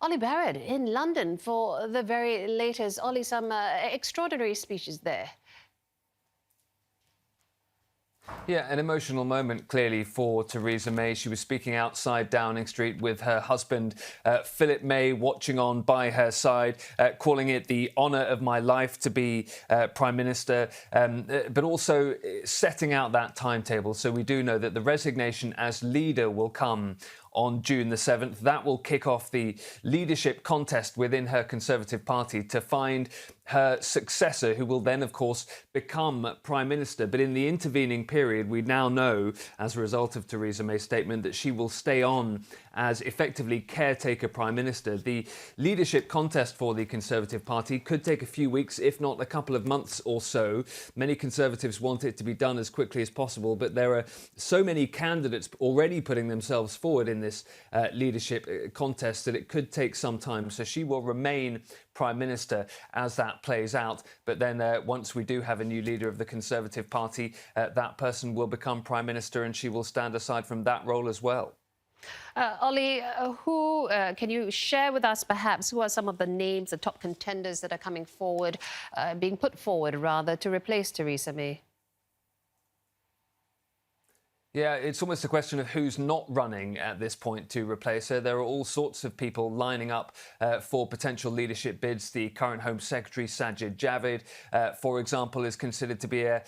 Olly Barratt in London for the very latest. Olly, some extraordinary speeches there. Yeah, an emotional moment, clearly, for Theresa May. She was speaking outside Downing Street with her husband, Philip May, watching on by her side, calling it the honour of my life to be Prime Minister, but also setting out that timetable. So we do know that the resignation as leader will come on June the 7th. That will kick off the leadership contest within her Conservative Party to find her successor, who will then, of course, become Prime Minister. But in the intervening period, we now know, as a result of Theresa May's statement, that she will stay on as effectively caretaker Prime Minister. The leadership contest for the Conservative Party could take a few weeks, if not a couple of months or so. Many Conservatives want it to be done as quickly as possible, but there are so many candidates already putting themselves forward in this leadership contest that it could take some time. So she will remain Prime Minister as that plays out. But then once we do have a new leader of the Conservative Party, that person will become Prime Minister and she will stand aside from that role as well. Olly, who can you share with us, perhaps, who are some of the names, the top contenders that are coming forward, being put forward, rather, to replace Theresa May? Yeah, it's almost a question of who's not running at this point to replace her. There are all sorts of people lining up for potential leadership bids. The current Home Secretary, Sajid Javid, for example, is considered to be a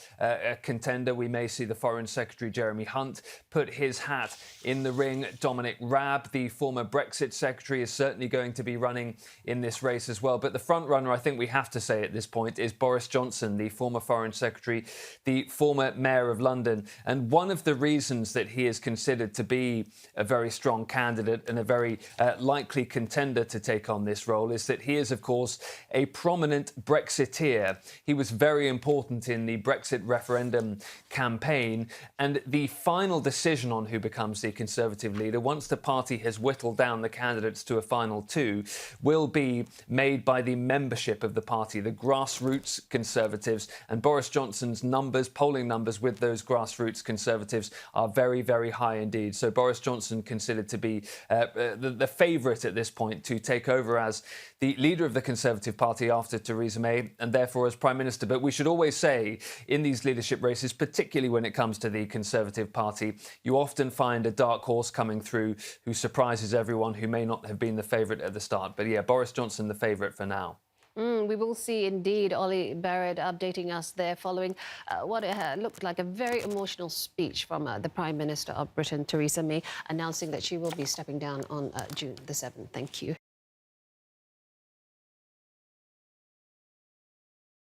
contender. We may see the Foreign Secretary, Jeremy Hunt, put his hat in the ring. Dominic Raab, the former Brexit Secretary, is certainly going to be running in this race as well. But the front runner, I think we have to say at this point, is Boris Johnson, the former Foreign Secretary, the former Mayor of London. And one of the reasons that he is considered to be a very strong candidate and a very likely contender to take on this role is that he is, of course, a prominent Brexiteer. He was very important in the Brexit referendum campaign, and the final decision on who becomes the Conservative leader, once the party has whittled down the candidates to a final two, will be made by the membership of the party, the grassroots Conservatives. And Boris Johnson's numbers, polling numbers with those grassroots Conservatives, are very, very high indeed. So Boris Johnson considered to be the favourite at this point to take over as the leader of the Conservative Party after Theresa May and therefore as Prime Minister. But we should always say in these leadership races, particularly when it comes to the Conservative Party, you often find a dark horse coming through who surprises everyone, who may not have been the favourite at the start. But yeah, Boris Johnson the favourite for now. We will see, indeed, Olly Barratt updating us there following what looked like a very emotional speech from the Prime Minister of Britain, Theresa May, announcing that she will be stepping down on June the 7th. Thank you.